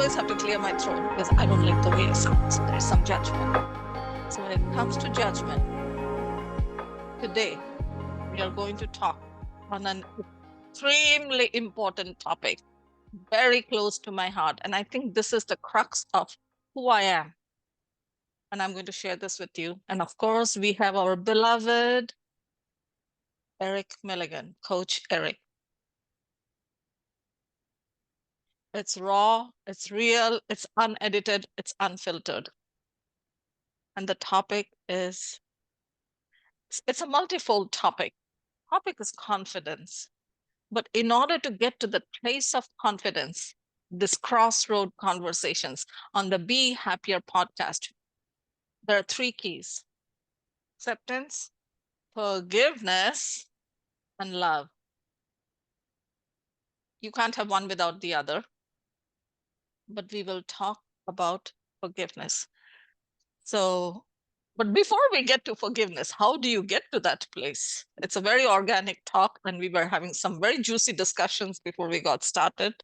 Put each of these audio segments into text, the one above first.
always have to clear my throat because I don't like the way it sounds. There's some judgment. So when it comes to judgment, today we are going to talk on an extremely important topic, very close to my heart. And I think this is the crux of who I am. And I'm going to share this with you. And of course, we have our beloved Eric Milligan, Coach Eric. It's raw, it's real, it's unedited, it's unfiltered. And the topic is, it's a multifold topic. Topic is confidence. But in order to get to the place of confidence, this crossroad conversations on the Be Happier podcast, there are 3 keys: acceptance, forgiveness, and love. You can't have one without the other, but we will talk about forgiveness. So, but before we get to forgiveness, how do you get to that place? It's a very organic talk, and we were having some very juicy discussions before we got started.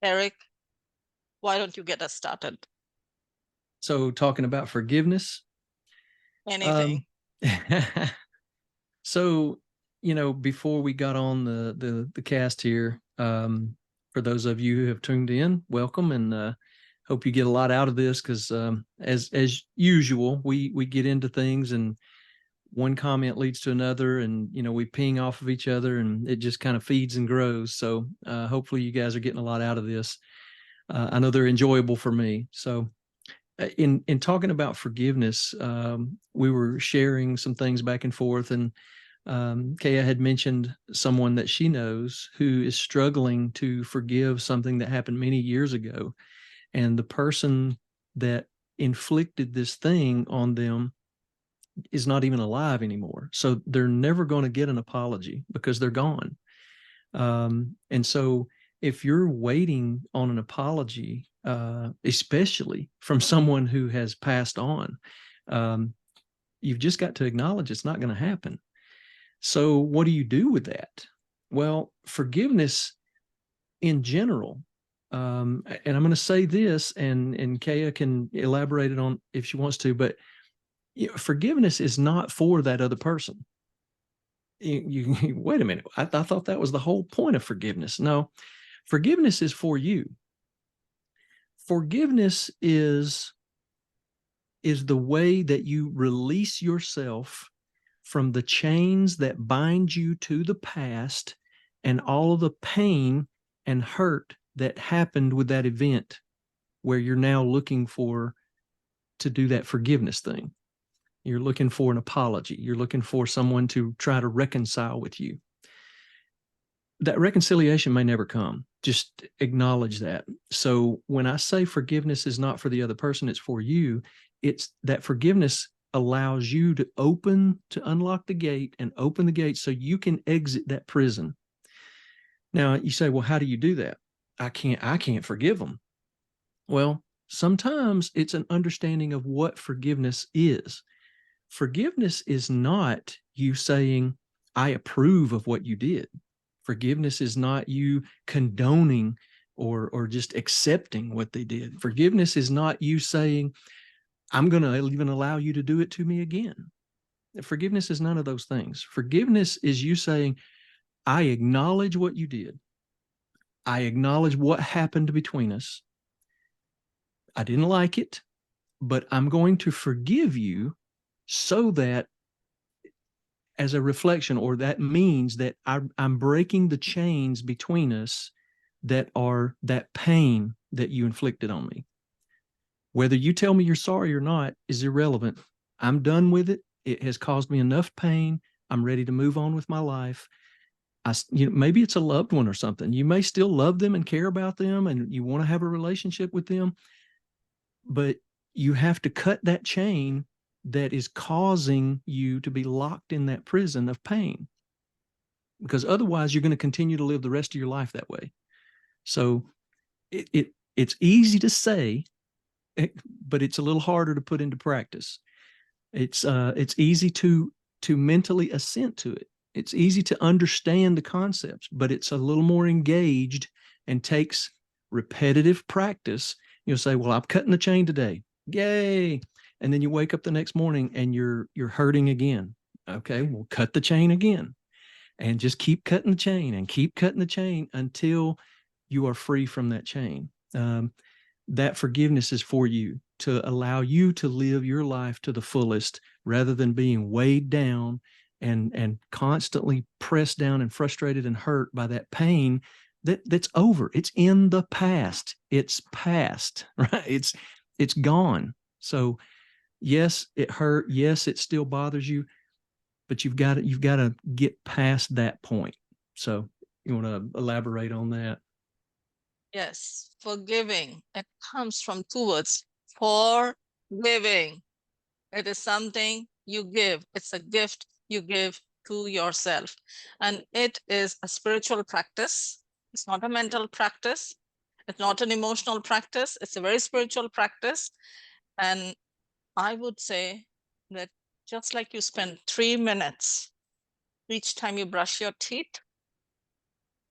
Eric, why don't you get us started? So talking about forgiveness. Anything. So, before we got on the cast here, for those of you who have tuned in, welcome, and hope you get a lot out of this, because as usual, we get into things and one comment leads to another, and we ping off of each other, and it just kind of feeds and grows. So hopefully you guys are getting a lot out of this. I know they're enjoyable for me. So in talking about forgiveness, we were sharing some things back and forth, and Keya had mentioned someone that she knows who is struggling to forgive something that happened many years ago. And the person that inflicted this thing on them is not even alive anymore. So they're never going to get an apology because they're gone. And so if you're waiting on an apology, especially from someone who has passed on, you've just got to acknowledge it's not going to happen. So what do you do with that? Well, forgiveness in general, and I'm going to say this, and Keya can elaborate it on if she wants to, but forgiveness is not for that other person. You wait a minute. I thought that was the whole point of forgiveness. No, forgiveness is for you. Forgiveness is the way that you release yourself from the chains that bind you to the past and all of the pain and hurt that happened with that event, where you're now looking to do that forgiveness thing. You're looking for an apology. You're looking for someone to try to reconcile with you. That reconciliation may never come. Just acknowledge that. So when I say forgiveness is not for the other person, it's for you, it's that forgiveness allows you to unlock the gate and open the gate so you can exit that prison. Now you say, well, how do you do that? I can't forgive them. Well, sometimes it's an understanding of what forgiveness is. Forgiveness is not you saying, I approve of what you did. Forgiveness is not you condoning or just accepting what they did. Forgiveness is not you saying, I'm going to even allow you to do it to me again. Forgiveness is none of those things. Forgiveness is you saying, I acknowledge what you did. I acknowledge what happened between us. I didn't like it, but I'm going to forgive you, so that as a reflection, or that means that I'm breaking the chains between us that are that pain that you inflicted on me. Whether you tell me you're sorry or not is irrelevant. I'm done with it. It has caused me enough pain. I'm ready to move on with my life. Maybe it's a loved one or something. You may still love them and care about them, and you want to have a relationship with them, but you have to cut that chain that is causing you to be locked in that prison of pain, because otherwise you're going to continue to live the rest of your life that way. So it's easy to say, but it's a little harder to put into practice. It's easy to mentally assent to it. It's easy to understand the concepts, but it's a little more engaged and takes repetitive practice, you'll say, well, I'm cutting the chain today. Yay. And then you wake up the next morning and you're hurting again. Okay, well, cut the chain again and just keep cutting the chain and keep cutting the chain until you are free from that chain. That forgiveness is for you, to allow you to live your life to the fullest rather than being weighed down and constantly pressed down and frustrated and hurt by that pain that's over. It's in the past. It's past, right? It's gone. So yes, it hurt. Yes, it still bothers you, but you've got to get past that point. So you want to elaborate on that? Yes, forgiving. It comes from two words, forgiving. It is something you give. It's a gift you give to yourself. And it is a spiritual practice. It's not a mental practice. It's not an emotional practice. It's a very spiritual practice. And I would say that just like you spend 3 minutes each time you brush your teeth,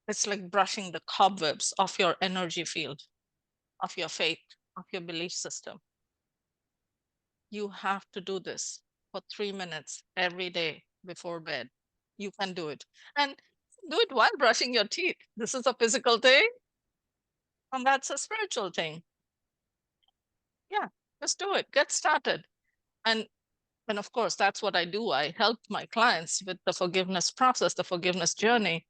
it's like brushing the cobwebs of your energy field, of your faith, of your belief system. You have to do this for 3 minutes every day before bed. You can do it. And do it while brushing your teeth. This is a physical thing, and that's a spiritual thing. Yeah, just do it. Get started. And of course, that's what I do. I help my clients with the forgiveness process, the forgiveness journey.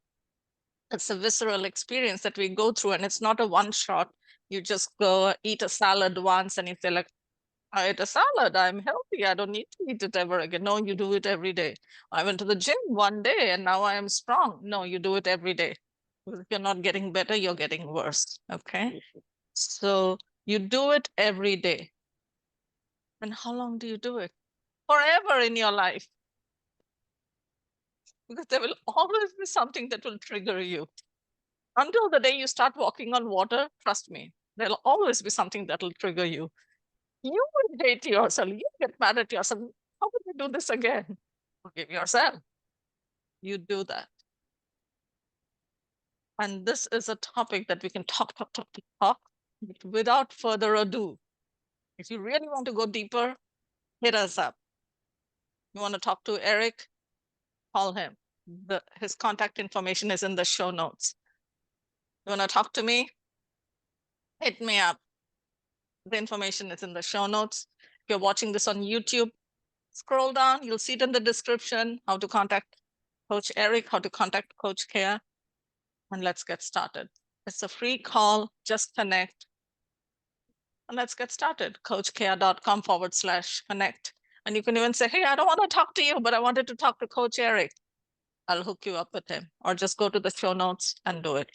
It's a visceral experience that we go through, and it's not a one shot. You just go eat a salad once and you feel like, I ate a salad, I'm healthy, I don't need to eat it ever again. No, you do it every day. I went to the gym one day and now I am strong. No, you do it every day. Because if you're not getting better, you're getting worse. Okay. So you do it every day. And how long do you do it? Forever in your life. Because there will always be something that will trigger you. Until the day you start walking on water, trust me, there'll always be something that will trigger you. You will hate yourself. You get mad at yourself. How would you do this again? Forgive yourself. You do that. And this is a topic that we can talk. But without further ado, if you really want to go deeper, hit us up. You want to talk to Eric? Call him. His contact information is in the show notes. You want to talk to me? Hit me up. The information is in the show notes. If you're watching this on YouTube, scroll down. You'll see it in the description, how to contact Coach Eric, how to contact Coach Keya, and let's get started. It's a free call, just connect. And let's get started. CoachKeya.com/connect. And you can even say, hey, I don't want to talk to you, but I wanted to talk to Coach Eric. I'll hook you up with him, or just go to the show notes and do it.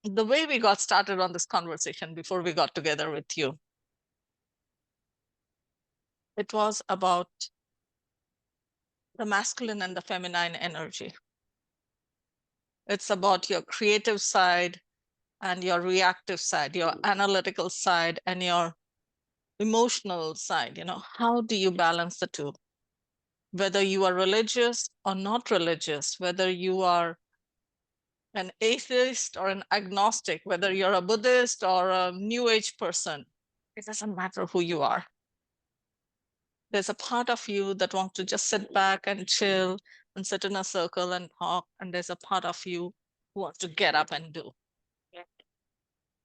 The way we got started on this conversation before we got together with you, it was about the masculine and the feminine energy. It's about your creative side and your reactive side, your analytical side and your emotional side. How do you balance the two? Whether you are religious or not religious, whether you are an atheist or an agnostic, whether you're a Buddhist or a New Age person, it doesn't matter who you are. There's a part of you that wants to just sit back and chill and sit in a circle and talk. And there's a part of you who wants to get up and do.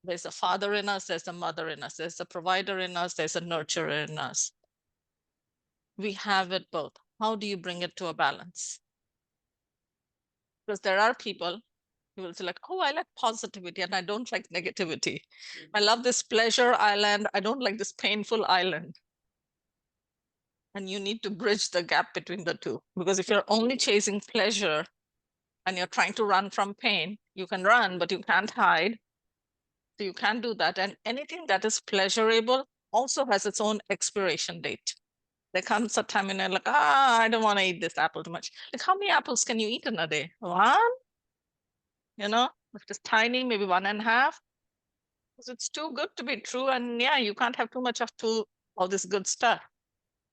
There's a father in us, there's a mother in us, there's a provider in us, there's a nurturer in us. We have it both. How do you bring it to a balance? Because there are people who will say like, oh, I like positivity and I don't like negativity. I love this pleasure island. I don't like this painful island. And you need to bridge the gap between the two. Because if you're only chasing pleasure and you're trying to run from pain, you can run, but you can't hide. So you can't do that. And anything that is pleasurable also has its own expiration date. There comes a time when you're like, I don't want to eat this apple too much. Like, how many apples can you eat in a day? One? If it's tiny, maybe 1.5. Because it's too good to be true. And yeah, you can't have too much of all this good stuff.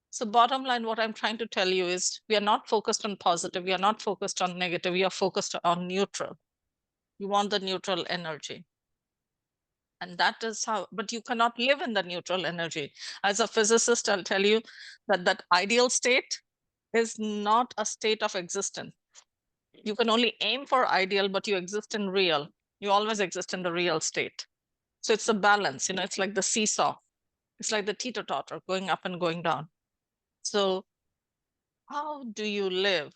So bottom line, what I'm trying to tell you is we are not focused on positive. We are not focused on negative. We are focused on neutral. You want the neutral energy. And that is how, but you cannot live in the neutral energy. As a physicist, I'll tell you that that ideal state is not a state of existence. You can only aim for ideal, but you exist in real. You always exist in the real state. So it's a balance, it's like the seesaw. It's like the teeter-totter going up and going down. So how do you live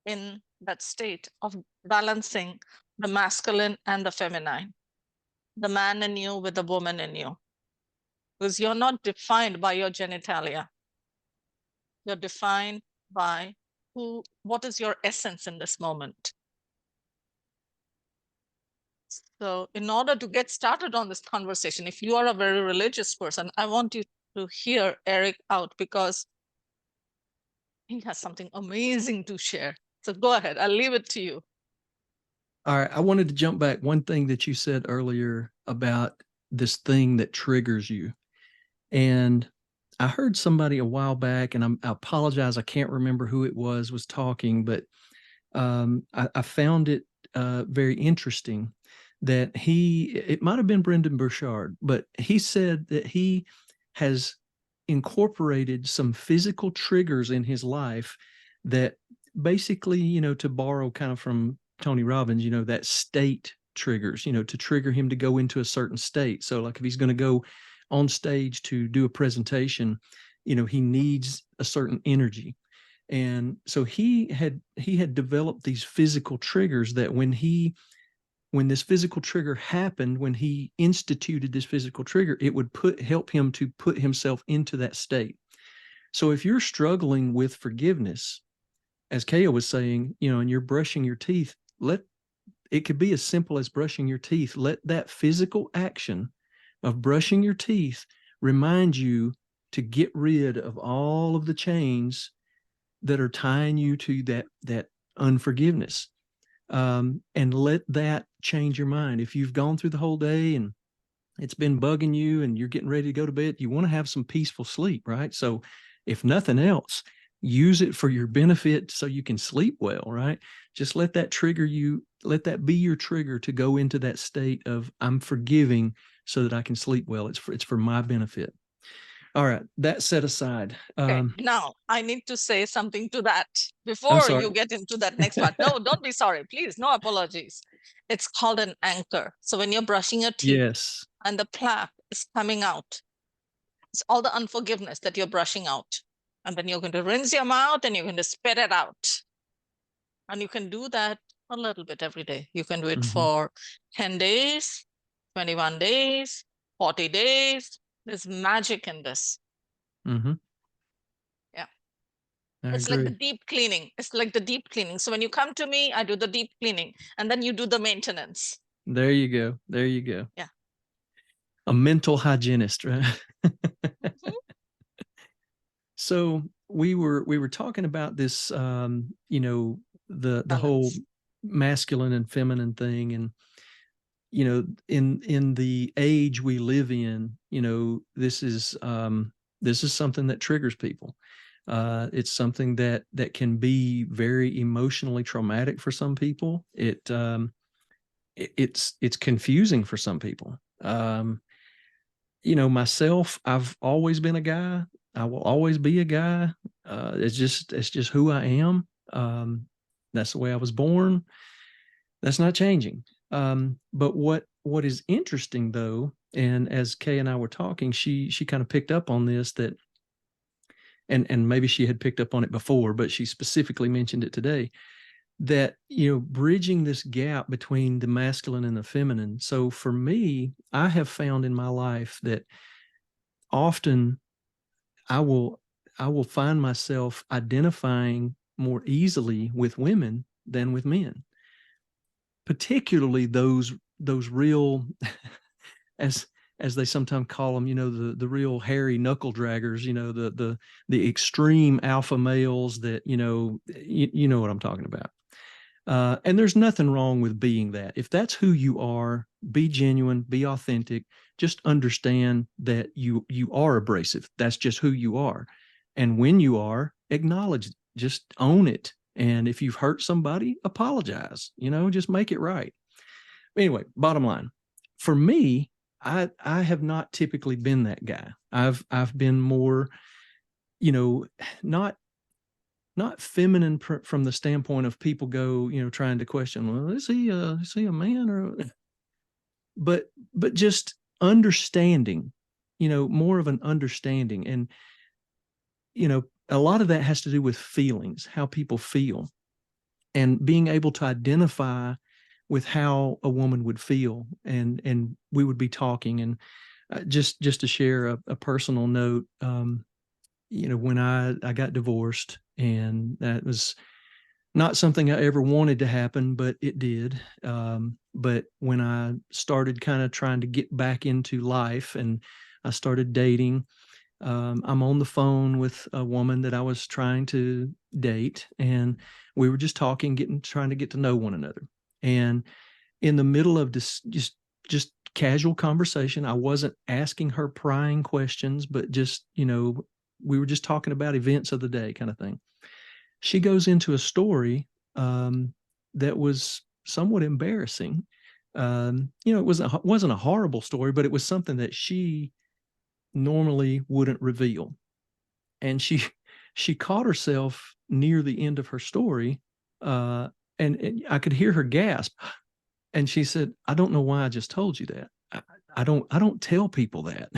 in that state of balancing the masculine and the feminine, the man in you with the woman in you? Because you're not defined by your genitalia. You're defined by what is your essence in this moment. So in order to get started on this conversation, if you are a very religious person, I want you to hear Eric out, because he has something amazing to share. So go ahead, I'll leave it to you. All right. I wanted to jump back. One thing that you said earlier about this thing that triggers you. And I heard somebody a while back, and I apologize, I can't remember who it was talking, but I found it very interesting that it might have been Brendan Burchard, but he said that he has incorporated some physical triggers in his life that basically, to borrow kind of from Tony Robbins, that state triggers, to trigger him to go into a certain state. So like if he's going to go on stage to do a presentation, he needs a certain energy. And so he had developed these physical triggers that when this physical trigger happened, when he instituted this physical trigger, it would help him to put himself into that state. So if you're struggling with forgiveness, as Keya was saying, and you're brushing your teeth, it could be as simple as brushing your teeth. Let that physical action of brushing your teeth remind you to get rid of all of the chains that are tying you to that unforgiveness, and let that change your mind. If you've gone through the whole day and it's been bugging you and you're getting ready to go to bed, you want to have some peaceful sleep, right? So if nothing else, use it for your benefit so you can sleep well, right? Just let that trigger you, let that be your trigger to go into that state of I'm forgiving so that I can sleep well. It's for my benefit. All right, that set aside. Okay, now I need to say something to that I'm before sorry. you get into that next part. No, don't be sorry, please. No apologies. It's called an anchor. So when you're brushing your teeth, Yes. and the plaque is coming out, it's all the unforgiveness that you're brushing out. And then you're going to rinse your mouth and you're going to spit it out. And you can do that a little bit every day. You can do it for 10 days, 21 days, 40 days. There's magic in this. Yeah. It's like the deep cleaning. It's like the deep cleaning. So when you come to me, I do the deep cleaning and then you do the maintenance. There you go. There you go. Yeah. A mental hygienist, right? So we were talking about this, the Balance. whole masculine and feminine thing, and in the age we live in, this is something that triggers people. It's something that can be very emotionally traumatic for some people. It's confusing for some people. Myself, I've always been a guy. I will always be a guy. It's just who I am. That's the way I was born. That's not changing. But what is interesting though, and as Kay and I were talking, she kind of picked up on this, that, and maybe she had picked up on it before, but she specifically mentioned it today, that bridging this gap between the masculine and the feminine. So for me, I have found in my life that often I will find myself identifying more easily with women than with men, particularly those real as they sometimes call them, the real hairy knuckle draggers, the extreme alpha males that, you know what I'm talking about. And there's nothing wrong with being that. If that's who you are, be genuine, be authentic. Just understand that you are abrasive. That's just who you are. And when you are, acknowledge, just own it. And if you've hurt somebody, apologize, just make it right. Anyway, bottom line, for me, I have not typically been that guy. I've been more, not feminine from the standpoint of people go, trying to question, well, is he a man or, but just understanding, more of an understanding. And, a lot of that has to do with feelings, how people feel, and being able to identify with how a woman would feel. And we would be talking, and just to share a personal note, when I got divorced, and that was not something I ever wanted to happen, but it did. But when I started kind of trying to get back into life, and I started dating, I'm on the phone with a woman that I was trying to date, and we were just talking, trying to get to know one another. And in the middle of this, just casual conversation, I wasn't asking her prying questions, but just, we were just talking about events of the day, kind of thing. She goes into a story that was somewhat embarrassing. It wasn't a horrible story, but it was something that she normally wouldn't reveal. And she caught herself near the end of her story, and I could hear her gasp. And she said, "I don't know why I just told you that. I don't tell people that."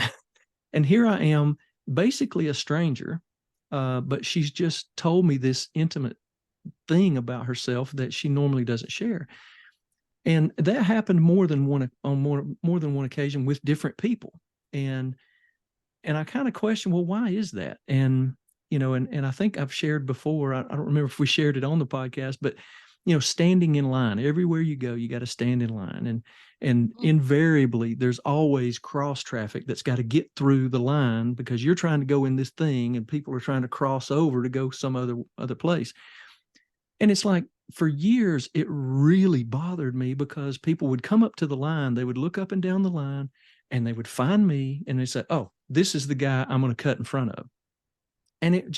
And here I am, basically a stranger, but she's just told me this intimate thing about herself that she normally doesn't share. And that happened more than one occasion with different people. And I kind of question, well, why is that? And and I think I've shared before. I don't remember if we shared it on the podcast, but standing in line everywhere you go, you got to stand in line, and invariably there's always cross traffic that's got to get through the line because you're trying to go in this thing, and people are trying to cross over to go some other place. And it's like, for years, it really bothered me because people would come up to the line, they would look up and down the line, and they would find me, and they say, "Oh, this is the guy I'm going to cut in front of." And it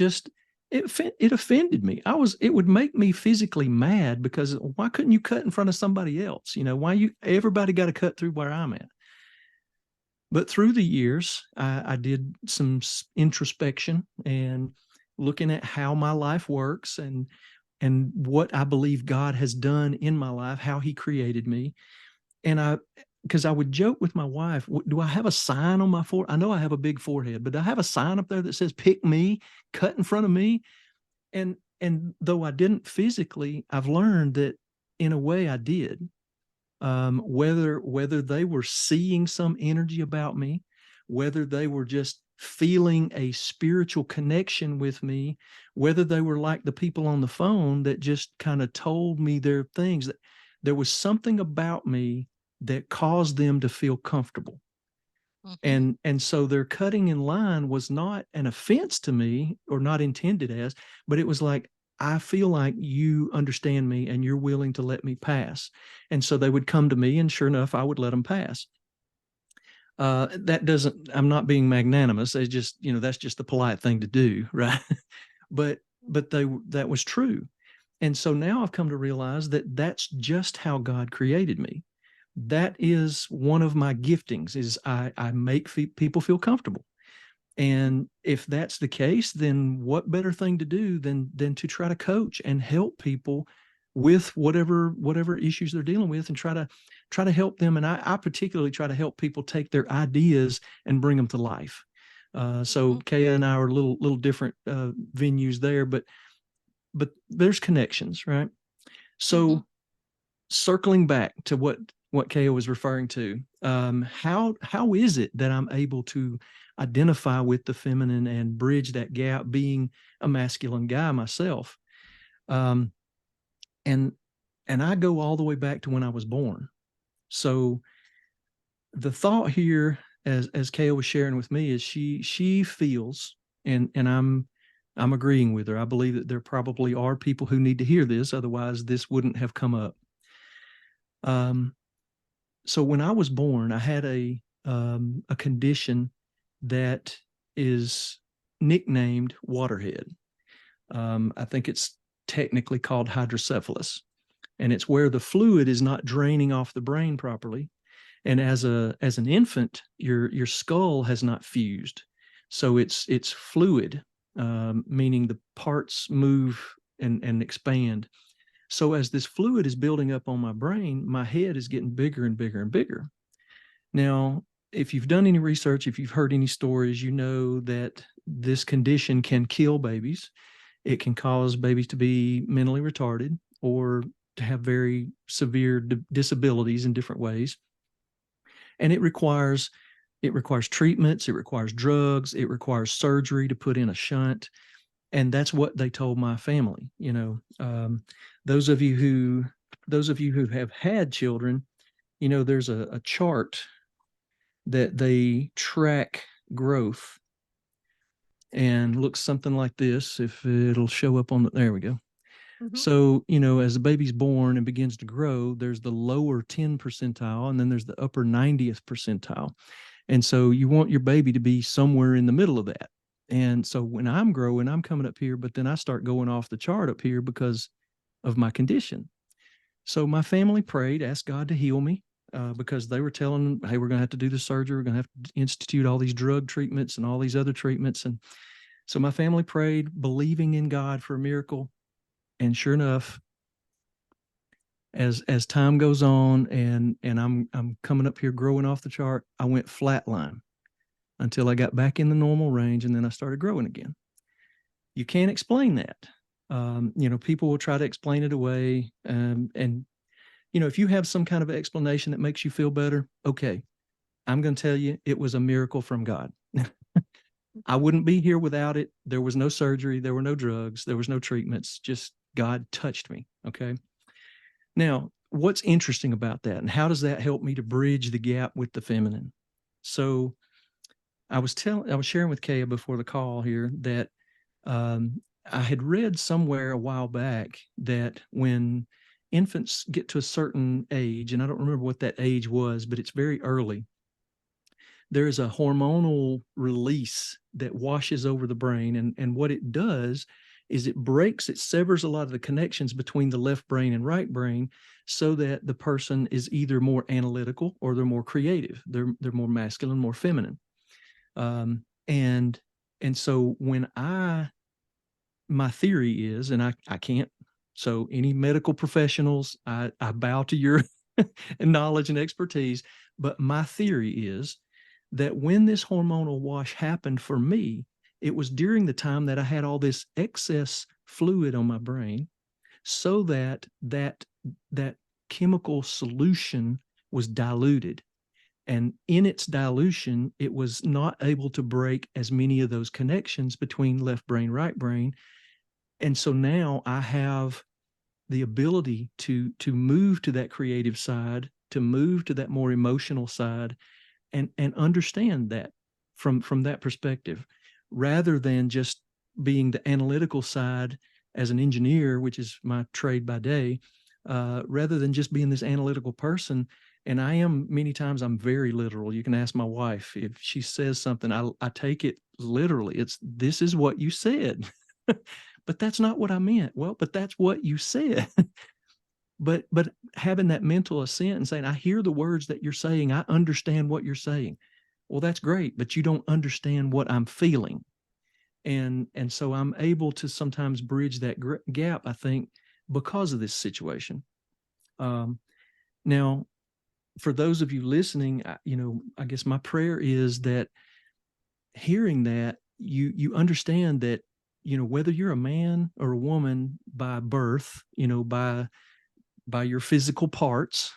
offended me. It would make me physically mad because why couldn't you cut in front of somebody else? Why everybody got to cut through where I'm at? But through the years, I did some introspection and looking at how my life works, and what I believe God has done in my life, how he created me. And because I would joke with my wife, do I have a sign on my forehead? I know I have a big forehead, but do I have a sign up there that says, "Pick me, cut in front of me"? And though I didn't physically, I've learned that in a way I did. Whether they were seeing some energy about me, whether they were just feeling a spiritual connection with me, whether they were like the people on the phone that just kind of told me their things, that there was something about me that caused them to feel comfortable. And so their cutting in line was not an offense to me, or not intended as, but it was like, I feel like you understand me and you're willing to let me pass. And so they would come to me, and sure enough, I would let them pass. I'm not being magnanimous. It's just, that's just the polite thing to do, right? but that was true. And so now I've come to realize that that's just how God created me. That is one of my giftings, is I make people feel comfortable. And if that's the case, then what better thing to do than to try to coach and help people with whatever issues they're dealing with, and try to help them. And I particularly try to help people take their ideas and bring them to life. So Keya and I are a little different venues there, but there's connections, right? So circling back to what Keya was referring to, how is it that I'm able to identify with the feminine and bridge that gap, being a masculine guy myself? And I go all the way back to when I was born. So the thought here, as Keya was sharing with me, is she feels, and I'm agreeing with her. I believe that there probably are people who need to hear this, otherwise this wouldn't have come up. So when I was born, I had a condition that is nicknamed waterhead. I think it's technically called hydrocephalus. And it's where the fluid is not draining off the brain properly. And as an infant, your skull has not fused. So it's fluid, meaning the parts move and expand. So as this fluid is building up on my brain, my head is getting bigger and bigger and bigger. Now, if you've done any research, if you've heard any stories, you know that this condition can kill babies. It can cause babies to be mentally retarded or to have very severe disabilities in different ways. And it requires treatments, it requires drugs, it requires surgery to put in a shunt. And that's what they told my family. Those of you who have had children, there's a chart that they track growth, and looks something like this. If it'll show up on there we go. Mm-hmm. So, as the baby's born and begins to grow, there's the lower 10 percentile, and then there's the upper 90th percentile. And so you want your baby to be somewhere in the middle of that. And so when I'm growing, I'm coming up here, but then I start going off the chart up here because of my condition. So my family prayed, asked God to heal me, because they were telling, hey, we're going to have to do the surgery. We're going to have to institute all these drug treatments and all these other treatments. And so my family prayed, believing in God for a miracle. And sure enough, as time goes on and I'm coming up here growing off the chart, I went flatline until I got back in the normal range, and then I started growing again. You can't explain that. People will try to explain it away. And if you have some kind of explanation that makes you feel better, okay, I'm going to tell you it was a miracle from God. I wouldn't be here without it. There was no surgery. There were no drugs. There was no treatments. Just God touched me. Okay. Now, what's interesting about that, and how does that help me to bridge the gap with the feminine? So I was sharing with Keya before the call here that I had read somewhere a while back that when infants get to a certain age, and I don't remember what that age was, but it's very early, there is a hormonal release that washes over the brain. And what it does is it severs a lot of the connections between the left brain and right brain, so that the person is either more analytical or they're more creative. They're more masculine, more feminine. And so my theory is, and I can't, so any medical professionals, I bow to your knowledge and expertise, but my theory is that when this hormonal wash happened for me, it was during the time that I had all this excess fluid on my brain, so that chemical solution was diluted. And in its dilution, it was not able to break as many of those connections between left brain, right brain. And so now I have the ability to move to that creative side, to move to that more emotional side, and understand that from that perspective, rather than just being the analytical side as an engineer, which is my trade by day, rather than just being this analytical person. And I am, many times I'm very literal. You can ask my wife. If she says something, I take it literally. This is what you said. But that's not what I meant. Well, but that's what you said. But having that mental assent and saying, I hear the words that you're saying. I understand what you're saying. Well, that's great, but you don't understand what I'm feeling. And so I'm able to sometimes bridge that gap, I think, because of this situation. Now, for those of you listening, I guess my prayer is that hearing that, you understand that, whether you're a man or a woman by birth, by your physical parts,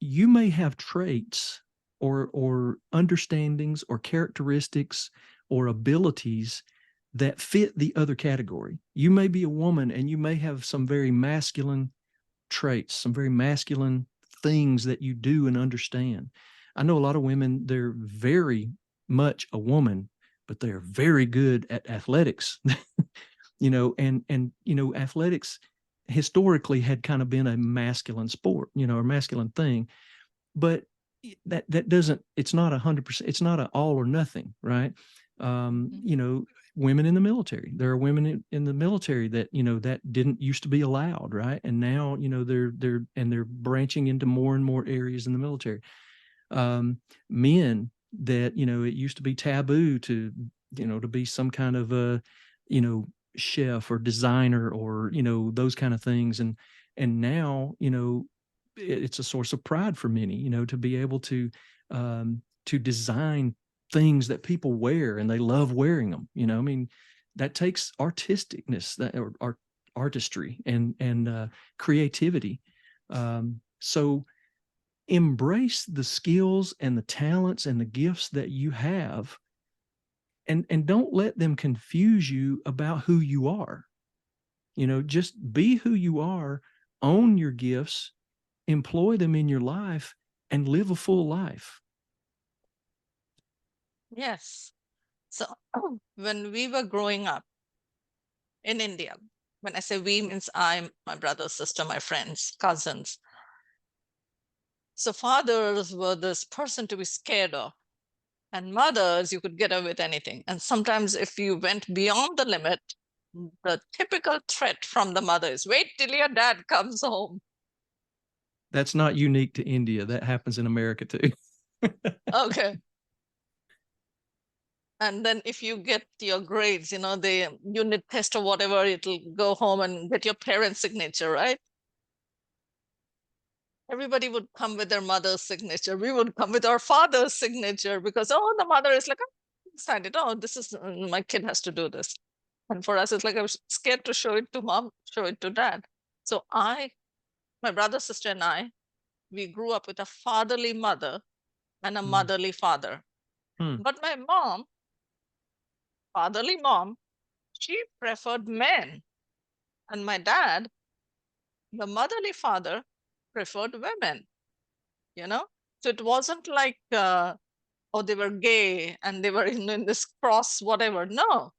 you may have traits or understandings or characteristics or abilities that fit the other category. You may be a woman and you may have some very masculine traits, some very masculine things that you do and understand. I know a lot of women, they're very much a woman, but they're very good at athletics. And athletics historically had kind of been a masculine sport, a masculine thing. But that doesn't, it's not 100%, it's not an all or nothing, right? women in the military. There are women in the military that, that didn't used to be allowed, right? And now, they're branching into more and more areas in the military. Men that, it used to be taboo to, to be some kind of a, chef or designer or, those kind of things. And now, it's a source of pride for many, to be able to design things that people wear and they love wearing them. I mean, that takes artisticness, or artistry and creativity. So embrace the skills and the talents and the gifts that you have, and don't let them confuse you about who you are. Just be who you are, own your gifts, employ them in your life, and live a full life. Yes. So when we were growing up in India, when I say we, means I, my brother, sister, my friends, cousins. So fathers were this person to be scared of, and mothers, you could get away with anything. And sometimes if you went beyond the limit, the typical threat from the mother is, wait till your dad comes home. That's not unique to India. That happens in America too. Okay. And then if you get your grades, the unit test or whatever, it'll go home and get your parents' signature, right? Everybody would come with their mother's signature. We would come with our father's signature because, oh, the mother is like, oh, decided, oh, this is, my kid has to do this. And for us, it's like, I was scared to show it to mom, show it to dad. So my brother, sister, and I, we grew up with a fatherly mother and a motherly father. But my mom, fatherly mom, she preferred men. And my dad, the motherly father, preferred women, So it wasn't like, oh, they were gay and they were in this cross, whatever. No.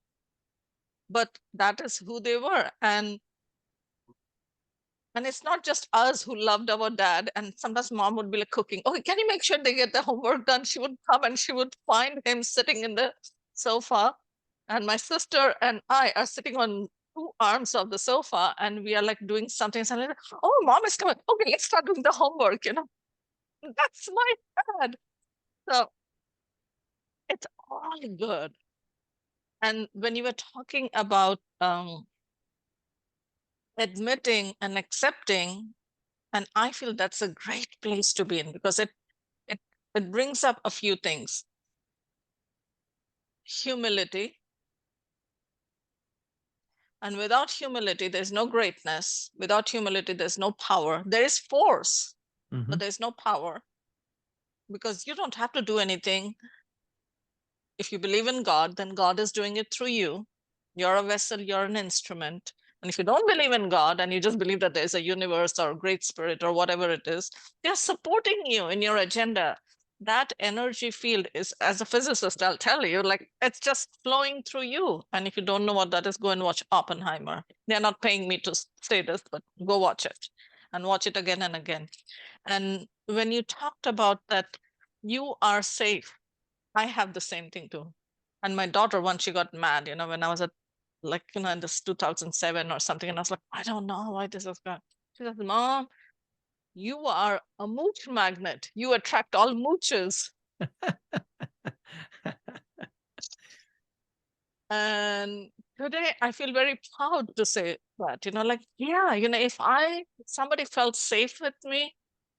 But that is who they were. And it's not just us who loved our dad. And sometimes mom would be like cooking. Oh, can you make sure they get the homework done? She would come and she would find him sitting in the sofa. And my sister and I are sitting on two arms of the sofa and we are like doing something. Like, oh, mom is coming. Okay, let's start doing the homework, That's my dad. So it's all good. And when you were talking about admitting and accepting, and I feel that's a great place to be in because it brings up a few things. Humility. And without humility, there's no greatness. Without humility, there's no power. There is force, but there's no power because you don't have to do anything. If you believe in God, then God is doing it through you. You're a vessel, you're an instrument. And if you don't believe in God and you just believe that there's a universe or a great spirit or whatever it is, they're supporting you in your agenda. That energy field is, as a physicist, I'll tell you, like it's just flowing through you. And if you don't know what that is, go and watch Oppenheimer. They're not paying me to say this, but go watch it and watch it again and again. And when you talked about that, you are safe. I have the same thing too. And my daughter, once she got mad, when I was at in this 2007 or something, and I was like, I don't know why this is going. She says, Mom, you are a mooch magnet. You attract all mooches. And today I feel very proud to say that, yeah, if somebody felt safe with me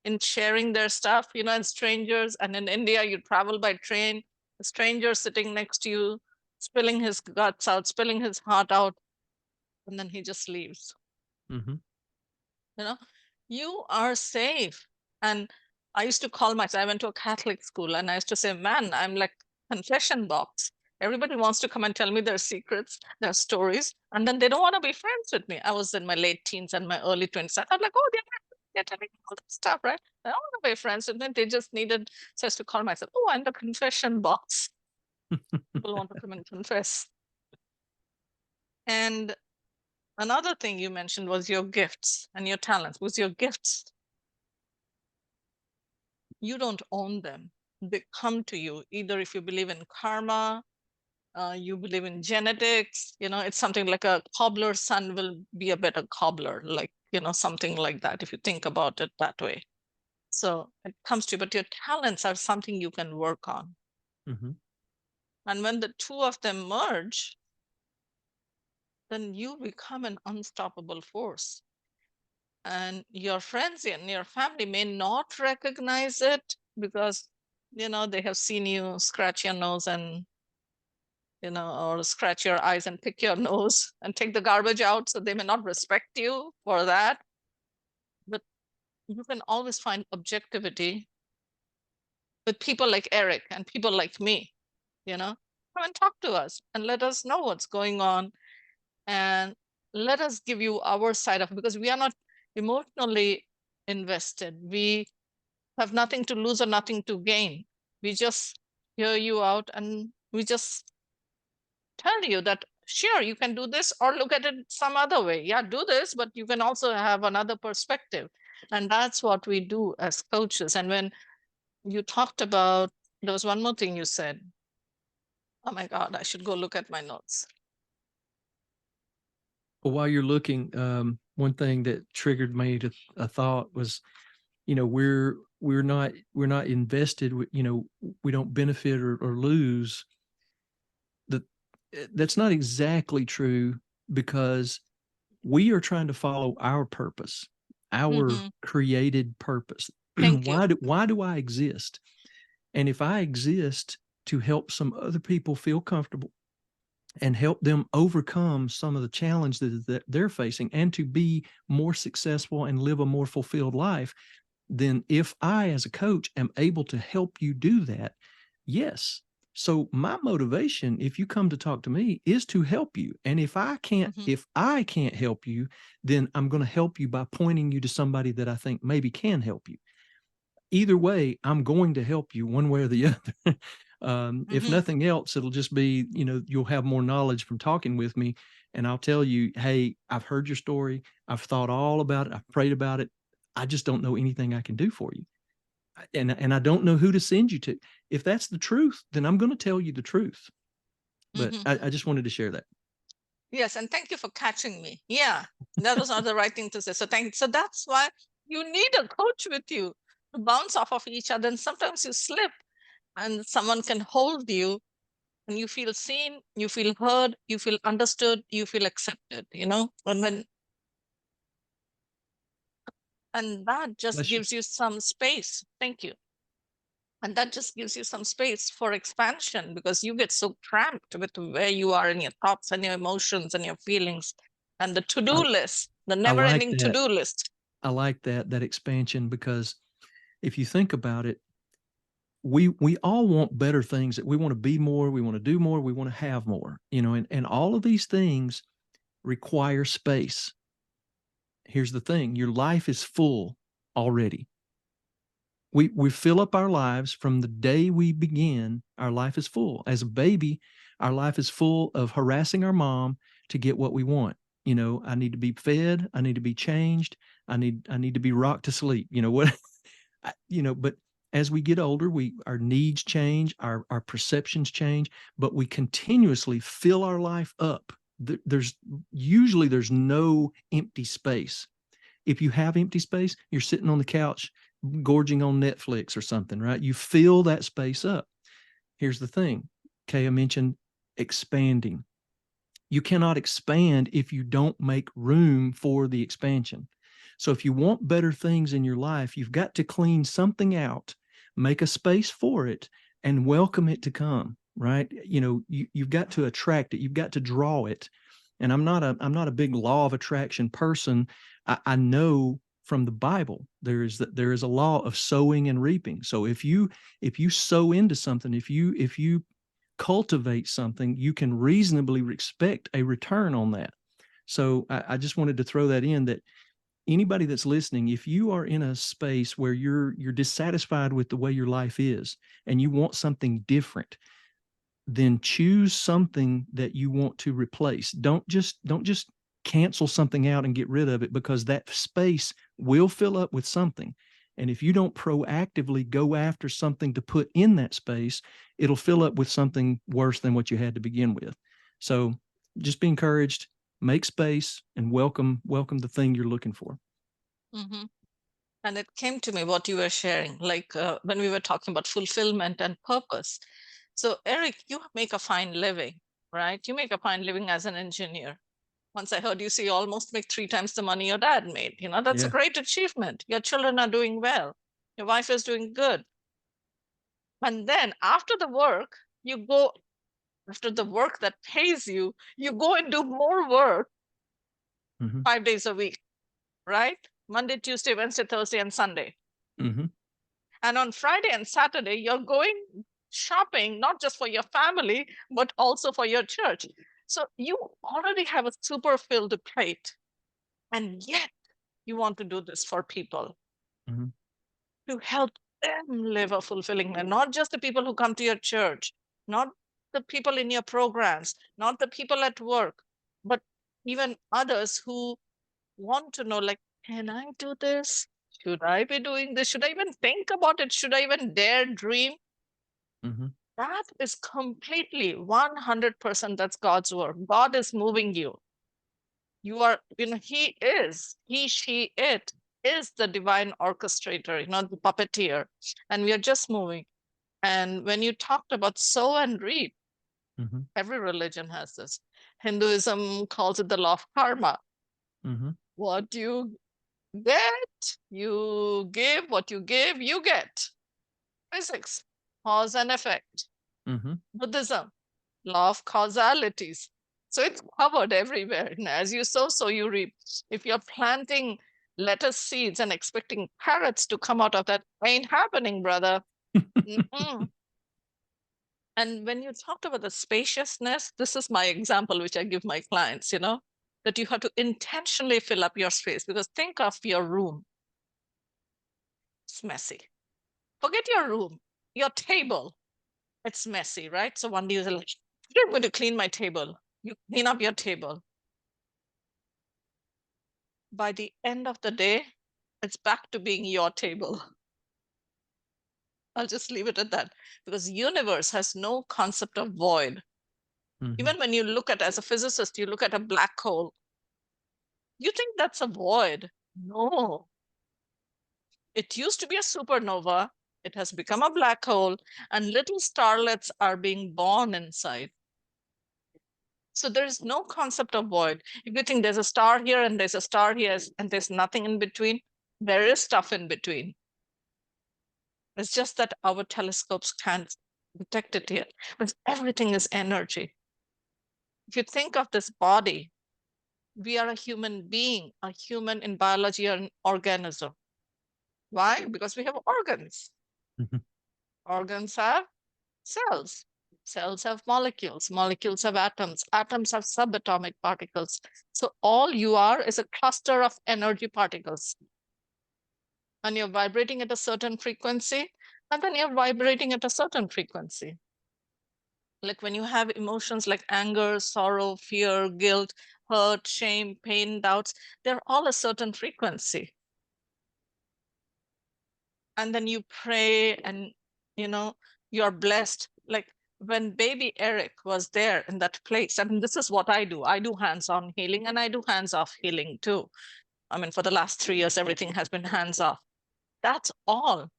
in sharing their stuff, and strangers, and in India, you travel by train, a stranger sitting next to you, spilling his guts out, spilling his heart out, and then he just leaves. You are safe. And I used to call myself, I went to a Catholic school and I used to say, man, I'm like confession box. Everybody wants to come and tell me their secrets, their stories, and then they don't want to be friends with me. I was in my late teens and my early 20s. I thought like, oh, they're telling me all that stuff, right? I don't want to be friends with them. They just needed, so I used to call myself, oh, I'm the confession box. People want to come and confess. And another thing you mentioned was your gifts and your talents. Was your gifts. You don't own them. They come to you, either if you believe in karma, You believe in genetics, it's something like a cobbler's son will be a better cobbler, like, something like that, if you think about it that way. So it comes to you, but your talents are something you can work on. Mm-hmm. And when the two of them merge, then you become an unstoppable force. And your friends and your family may not recognize it because, they have seen you scratch your nose and, or scratch your eyes and pick your nose and take the garbage out. So they may not respect you for that. But you can always find objectivity with people like Eric and people like me, come and talk to us and let us know what's going on. And let us give you our side of it, because we are not emotionally invested. We have nothing to lose or nothing to gain. We just hear you out and we just tell you that, sure, you can do this or look at it some other way. Yeah, do this, but you can also have another perspective. And that's what we do as coaches. And when you talked about, there was one more thing you said. Oh my God, I should go look at my notes. Well, while you're looking, one thing that triggered me to a thought was, we're not invested. We don't benefit or lose. That's not exactly true, because we are trying to follow our purpose, our created purpose. Thank you. Why do I exist? And if I exist to help some other people feel comfortable and help them overcome some of the challenges that they're facing and to be more successful and live a more fulfilled life, then if I, as a coach, am able to help you do that, yes. So my motivation, if you come to talk to me, is to help you. And if I can't help you, then I'm going to help you by pointing you to somebody that I think maybe can help you. Either way, I'm going to help you one way or the other. If nothing else, it'll just be, you'll have more knowledge from talking with me. And I'll tell you, hey, I've heard your story. I've thought all about it. I've prayed about it. I just don't know anything I can do for you. And I don't know who to send you to. If that's the truth, then I'm going to tell you the truth. But I just wanted to share that. Yes, and thank you for catching me. Yeah, that was not the right thing to say. So so that's why you need a coach with you to bounce off of each other. And sometimes you slip and someone can hold you and you feel seen, you feel heard, you feel understood, you feel accepted, and that just Bless you. gives you some space. Thank you. And that just gives you some space for expansion, because you get so cramped with where you are in your thoughts and your emotions and your feelings and the to-do I, list, the I like never-ending that. to-do list. I like that expansion, because if you think about it, we all want better things. That we want to be more, we want to do more, we want to have more, and all of these things require space. Here's the thing: your life is full already. We fill up our lives from the day we begin. Our life is full. As a baby, our life is full of harassing our mom to get what we want. I need to be fed, I need to be changed, I need to be rocked to sleep. What but as we get older, our needs change, our perceptions change, but we continuously fill our life up. There's no empty space. If you have empty space, you're sitting on the couch gorging on Netflix or something, right? You fill that space up. Here's the thing: Keya mentioned expanding. You cannot expand if you don't make room for the expansion. So if you want better things in your life, you've got to clean something out, make a space for it, and welcome it to come, right? You've got to attract it. You've got to draw it. And I'm not a big law of attraction person. I know from the Bible there is a law of sowing and reaping. So if you sow into something, if you cultivate something, you can reasonably expect a return on that. So I just wanted to throw that in, that anybody that's listening, if you are in a space where you're dissatisfied with the way your life is and you want something different, then choose something that you want to replace. Don't just cancel something out and get rid of it, because that space will fill up with something. And if you don't proactively go after something to put in that space, it'll fill up with something worse than what you had to begin with. So just be encouraged, make space, and welcome the thing you're looking for. Mm-hmm. And it came to me what you were sharing, like when we were talking about fulfillment and purpose. So, Eric, you make a fine living, right? You make a fine living as an engineer. Once I heard you say you almost make 3 times the money your dad made. That's a great achievement. Your children are doing well. Your wife is doing good. And then after the work, after the work that pays you, you go and do more work Mm-hmm. 5 days a week, right? Monday, Tuesday, Wednesday, Thursday, and Sunday. Mm-hmm. And on Friday and Saturday, you're going shopping, not just for your family, but also for your church. So you already have a super filled plate. And yet you want to do this for people, Mm-hmm. to help them live a fulfilling life, not just the people who come to your church, not the people in your programs, not the people at work, but even others who want to know, like, can I do this? Should I be doing this? Should I even think about it? Should I even dare dream? Mm-hmm. That is completely 100%, that's God's work. God is moving you. You are, he, she, it is the divine orchestrator, the puppeteer. And we are just moving. And when you talked about sow and reap, Mm-hmm. every religion has this. Hinduism calls it the law of karma. Mm-hmm. What you get, you give. What you give, you get. Physics, cause and effect. Mm-hmm. Buddhism, law of causalities. So it's covered everywhere. And as you sow, so you reap. If you're planting lettuce seeds and expecting carrots to come out of that, ain't happening, brother. Mm-mm. And when you talked about the spaciousness, this is my example, which I give my clients, that you have to intentionally fill up your space, because think of your room. It's messy. Forget your room, your table. It's messy, right? So one day you're like, I'm going to clean my table. You clean up your table. By the end of the day, it's back to being your table. I'll just leave it at that, because universe has no concept of void. Mm-hmm. Even when you look at, as a physicist, you look at a black hole, you think that's a void. No, it used to be a supernova. It has become a black hole, and little starlets are being born inside. So there is no concept of void. If you think there's a star here and there's a star here and there's nothing in between, there is stuff in between. It's just that our telescopes can't detect it yet. But everything is energy. If you think of this body, we are a human being, a human in biology, or an organism. Why? Because we have organs. Mm-hmm. Organs have cells. Cells have molecules. Molecules have atoms. Atoms have subatomic particles. So all you are is a cluster of energy particles. And you're vibrating at a certain frequency, and then you're vibrating at a certain frequency. Like when you have emotions like anger, sorrow, fear, guilt, hurt, shame, pain, doubts, they're all a certain frequency. And then you pray and, you're blessed. Like when baby Eric was there in that place, I mean, this is what I do. I do hands-on healing and I do hands-off healing too. I mean, for the last 3 years, everything has been hands-off. That's all.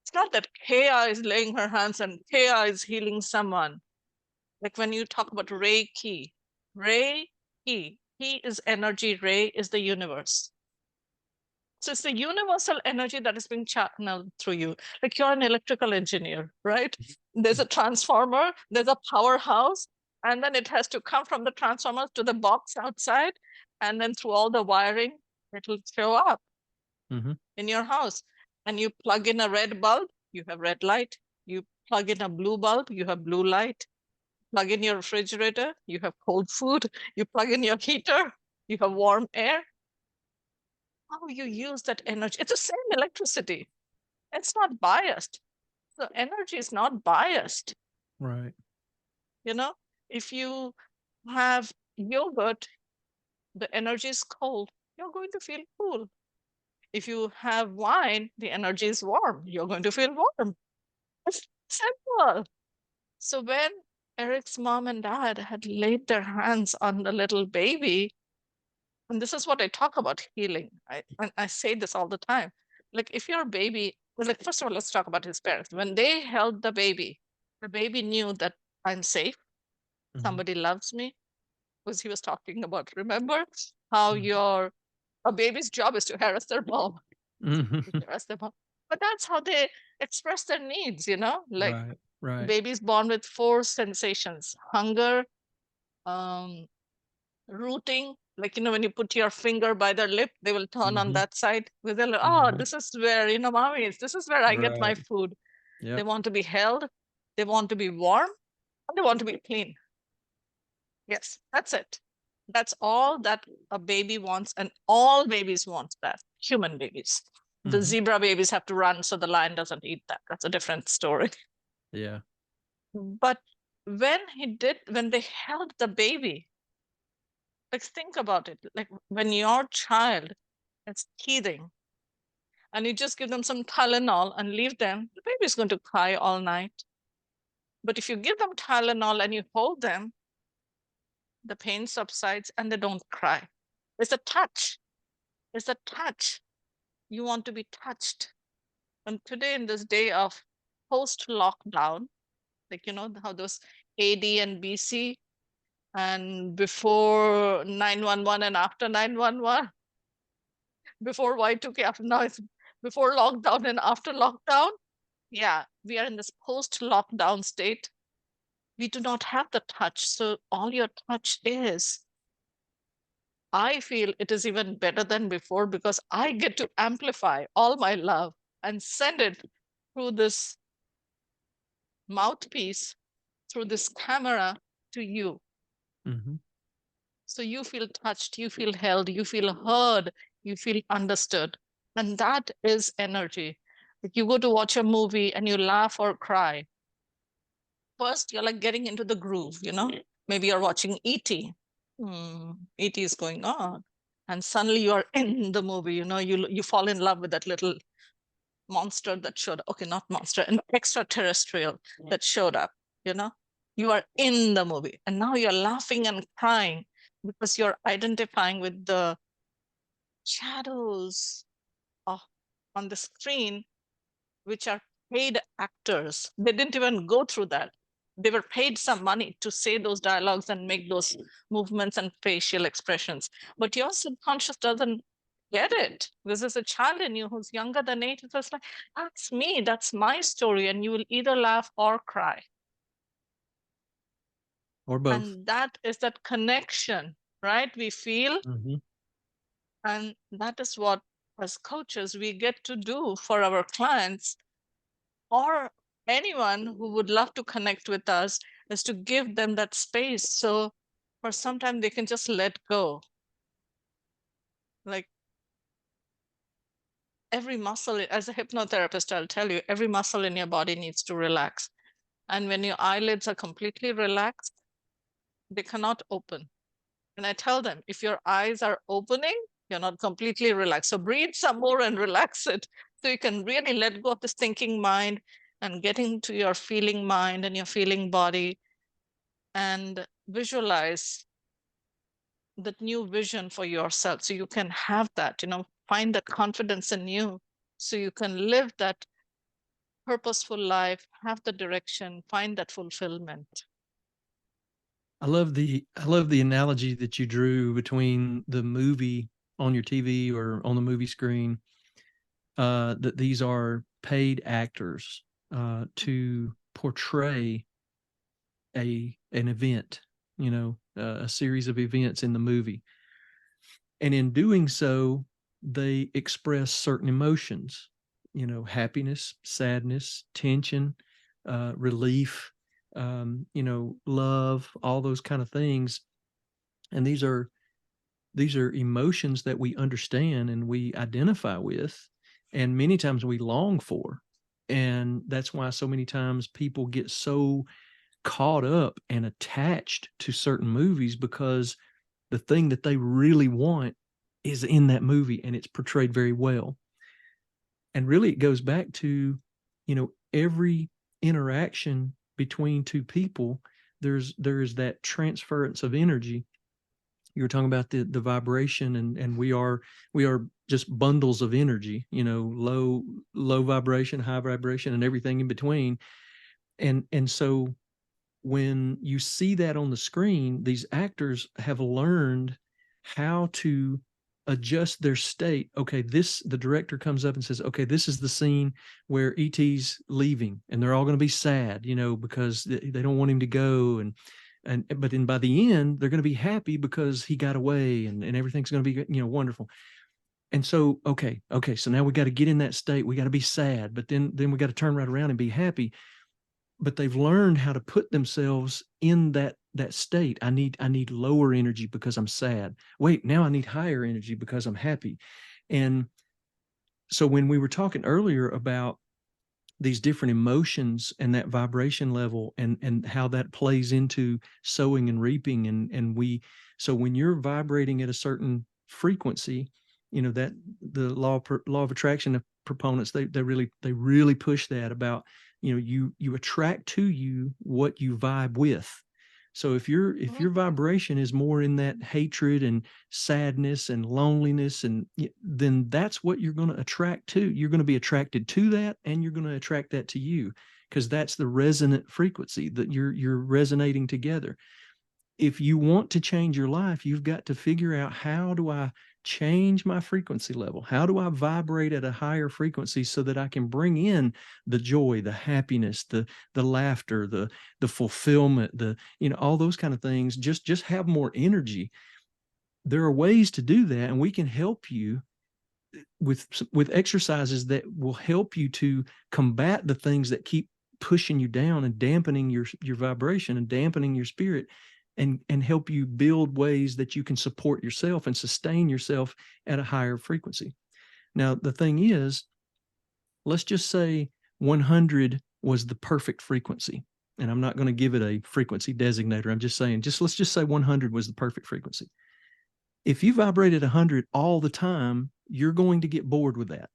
It's not that Keya is laying her hands and Keya is healing someone. Like when you talk about Reiki, He is energy, Ray is the universe. So it's the universal energy that is being channeled through you. Like you're an electrical engineer, right? There's a transformer, there's a powerhouse, and then it has to come from the transformer to the box outside, and then through all the wiring, it'll show up Mm-hmm. in your house. And you plug in a red bulb, you have red light. You plug in a blue bulb, you have blue light. Plug in your refrigerator, you have cold food. You plug in your heater, you have warm air. How you use that energy, it's the same electricity. It's not biased. The energy is not biased. Right. If you have yogurt, the energy is cold, you're going to feel cool. If you have wine, the energy is warm. You're going to feel warm. It's simple. So when Eric's mom and dad had laid their hands on the little baby, and this is what I talk about healing. I say this all the time. Like if you're a baby, well, like first of all, let's talk about his parents. When they held the baby knew that I'm safe. Mhm. Somebody loves me. Because he was talking about, remember how Mhm. a baby's job is to harass their mom, Mhm. harass their mom. But that's how they express their needs, you know? Like Right, right. babies born with four sensations: hunger, um, rooting, like when you put your finger by their lip, they will turn on Mhm. that side because they're like, oh, Mhm. this is where mommy is, this is where I get my Right. food. They Yep. want to be held, they want to be warm, and they want to be clean. Yes, that's it. That's all that a baby wants, and all babies want that. Human babies. The Mhm. zebra babies have to run so the lion doesn't eat that. That's a different story. Yeah. But when they held the baby, like think about it. Like when your child is teething and you just give them some Tylenol and leave them, the baby's going to cry all night. But if you give them Tylenol and you hold them, the pain subsides and they don't cry. It's a touch. It's a touch. You want to be touched. And today, in this day of post lockdown, like, how those AD and BC and before 911 and after 911, before Y2K, after now it's before lockdown and after lockdown. Yeah, we are in this post lockdown state. We do not have the touch. So all your touch is, I feel it is even better than before because I get to amplify all my love and send it through this mouthpiece, through this camera to you. Mhm. So you feel touched, you feel held, you feel heard, you feel understood. And that is energy. Like you go to watch a movie and you laugh or cry. First, you're like getting into the groove. Maybe you're watching E.T. E.T. is going on. And suddenly you're in the movie, you fall in love with that little monster that showed up. Okay, not monster, an extraterrestrial that showed up, you know? You are in the movie and now you're laughing and crying because you're identifying with the shadows of, on the screen, which are paid actors. They didn't even go through that. They were paid some money to say those dialogues and make those movements and facial expressions. But your subconscious doesn't get it. This is a child in you who's younger than 8. It's just like, that's me, that's my story. And you will either laugh or cry. Or both. And that is that connection, right? We feel, Mhm. and that is what, as coaches, we get to do for our clients or anyone who would love to connect with us, is to give them that space. So for some time they can just let go. Like every muscle, as a hypnotherapist, I'll tell you, every muscle in your body needs to relax. And when your eyelids are completely relaxed, they cannot open. And I tell them, if your eyes are opening, you're not completely relaxed. So breathe some more and relax it. So you can really let go of this thinking mind and getting to your feeling mind and your feeling body and visualize that new vision for yourself. So you can have that, find that confidence in you. So you can live that purposeful life, have the direction, find that fulfillment. I love the analogy that you drew between the movie on your TV or on the movie screen, that these are paid actors to portray an event, a series of events in the movie. And in doing so, they express certain emotions, happiness, sadness, tension, relief, love, all those kind of things. And these are emotions that we understand and we identify with, and many times we long for. And that's why so many times people get so caught up and attached to certain movies, because the thing that they really want is in that movie, and it's portrayed very well. And really, it goes back to, every interaction between two people, there's that transference of energy. You were talking about the vibration, and we are just bundles of energy, low vibration, high vibration, and everything in between. And so when you see that on the screen, these actors have learned how to adjust their state. Okay, the director comes up and says, okay, this is the scene where ET's leaving and they're all going to be sad, because they don't want him to go. But then by the end, they're going to be happy because he got away, and everything's going to be, wonderful. And so, okay. So now we got to get in that state. We got to be sad, but then we got to turn right around and be happy. But they've learned how to put themselves in that state. I need lower energy because I'm sad. Wait, now I need higher energy because I'm happy. And so when we were talking earlier about these different emotions and that vibration level, and how that plays into sowing and reaping, so when you're vibrating at a certain frequency, that the law of attraction proponents, they really push that about, you attract to you what you vibe with. So if your vibration is more in that hatred and sadness and loneliness, and then that's what you're going to attract to. You're going to be attracted to that, and you're going to attract that to you, because that's the resonant frequency that you're resonating together. If you want to change your life, you've got to figure out, how do I change my frequency level? How do I vibrate at a higher frequency so that I can bring in the joy, the happiness, the laughter, the fulfillment, all those kind of things, just have more energy. There are ways to do that, and we can help you with exercises that will help you to combat the things that keep pushing you down and dampening your vibration and dampening your spirit, and help you build ways that you can support yourself and sustain yourself at a higher frequency. Now, the thing is, let's just say 100 was the perfect frequency. And I'm not going to give it a frequency designator. I'm just saying, let's just say 100 was the perfect frequency. If you vibrated 100 all the time, you're going to get bored with that.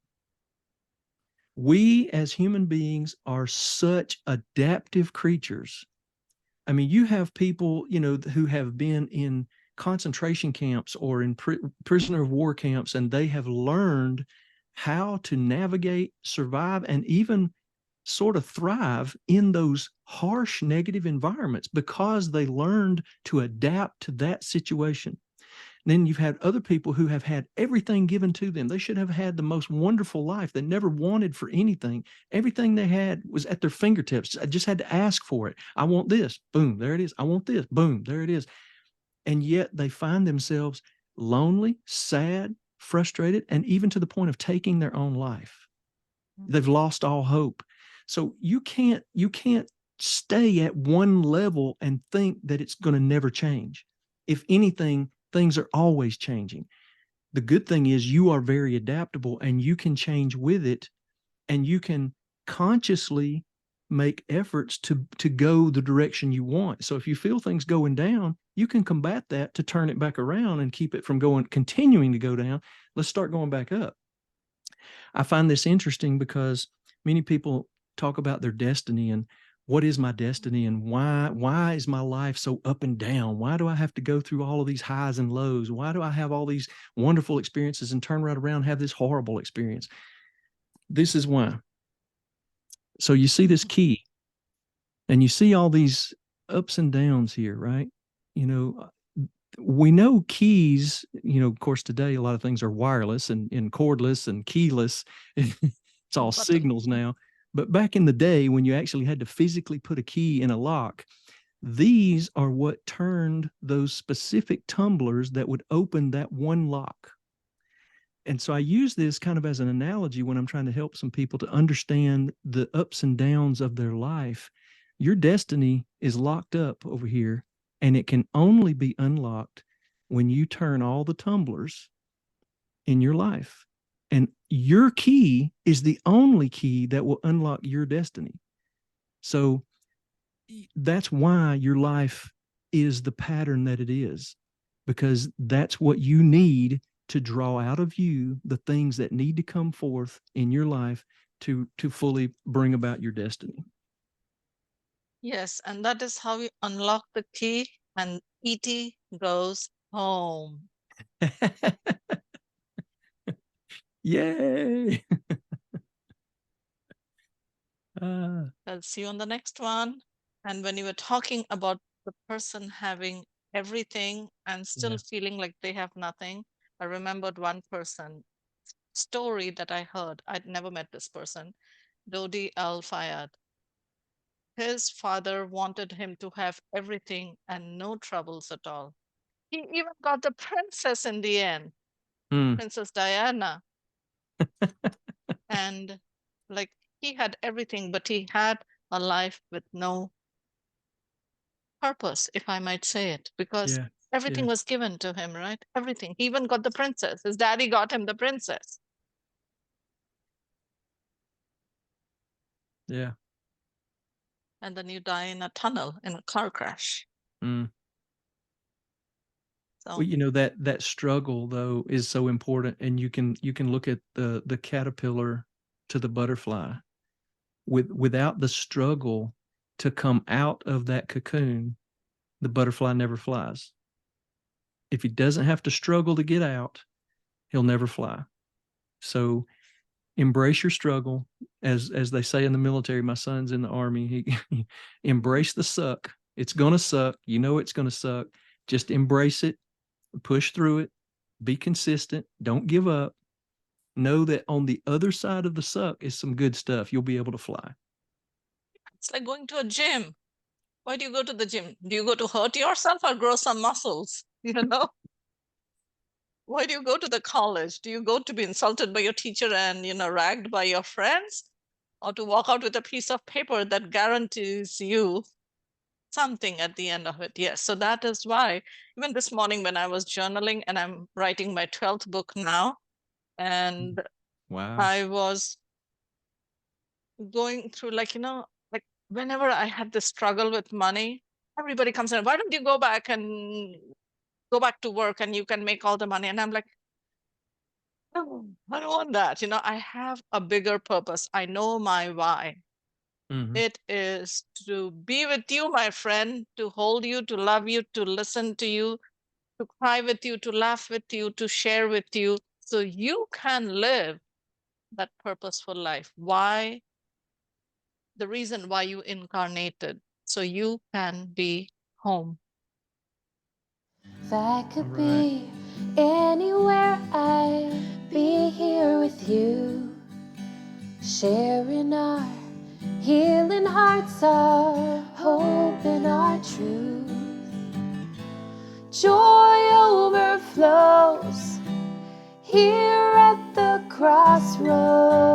We as human beings are such adaptive creatures. I mean, you have people, who have been in concentration camps or in prisoner of war camps, and they have learned how to navigate, survive, and even sort of thrive in those harsh, negative environments, because they learned to adapt to that situation. Then you've had other people who have had everything given to them. They should have had the most wonderful life. They never wanted for anything. Everything they had was at their fingertips. I just had to ask for it. I want this. Boom, there it is. I want this. Boom, there it is. And yet they find themselves lonely, sad, frustrated, and even to the point of taking their own life. They've lost all hope. So you can't stay at one level and think that it's going to never change. If anything, things are always changing. The good thing is you are very adaptable, and you can change with it, and you can consciously make efforts to go the direction you want. So if you feel things going down, you can combat that to turn it back around and keep it from continuing to go down. Let's start going back up. I find this interesting because many people talk about their destiny and what is my destiny, and why is my life so up and down? Why do I have to go through all of these highs and lows? Why do I have all these wonderful experiences and turn right around and have this horrible experience? This is why. So you see this key, and you see all these ups and downs here, right? We know keys, of course, today a lot of things are wireless and cordless and keyless. It's all signals now. But back in the day, when you actually had to physically put a key in a lock, these are what turned those specific tumblers that would open that one lock. And so I use this kind of as an analogy when I'm trying to help some people to understand the ups and downs of their life. Your destiny is locked up over here, and it can only be unlocked when you turn all the tumblers in your life. And your key is the only key that will unlock your destiny. So that's why your life is the pattern that it is, because that's what you need to draw out of you the things that need to come forth in your life to fully bring about your destiny. Yes, and that is how we unlock the key, and E.T. goes home. Yay! I'll see you on the next one. And when you were talking about the person having everything and still Yeah. feeling like they have nothing, I remembered one person story that I heard. I'd never met this person, Dodi Al Fayed. His father wanted him to have everything and no troubles at all. He even got the princess in the end, Mm. Princess Diana. And like he had everything, but he had a life with no purpose, if I might say it, because Yeah. everything Yeah. was given to him, right? Everything. He even got the princess. His daddy got him the princess. Yeah. And then you die in a tunnel in a car crash. Mm. So, Well, that struggle though is so important, and you can look at the caterpillar to the butterfly. Without the struggle to come out of that cocoon, the butterfly never flies. If he doesn't have to struggle to get out, he'll never fly. So embrace your struggle, as they say in the military. My son's in the Army. He embrace the suck. It's gonna suck. You know it's gonna suck. Just embrace it, push through it, be consistent, don't give up. Know that on the other side of the suck is some good stuff. You'll be able to fly. it's like going to a gym. Why do you go to the gym? Do you go to hurt yourself or grow some muscles? You know? Why do you go to the college? Do you go to be insulted by your teacher and, ragged by your friends? Or to walk out with a piece of paper that guarantees you something at the end of it? Yes. So that is why, even this morning when I was journaling, and I'm writing my 12th book now, and Wow. I was going through, like whenever I had this struggle with money, everybody comes in, why don't you go back to work and you can make all the money? And I'm like, no, I don't want that. I have a bigger purpose. I know my why. Mm-hmm. It is to be with you, my friend, to hold you, to love you, to listen to you, to cry with you, to laugh with you, to share with you, so you can live that purposeful life. Why? The reason why you incarnated, so you can be home. If I could be anywhere, I'd be here with you, sharing our healing hearts, our hope and our truth. Joy overflows here at the crossroads.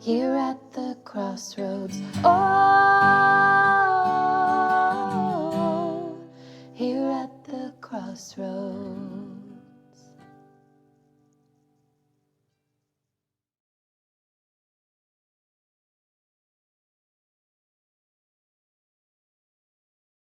Here at the crossroads. Oh, here at the crossroads.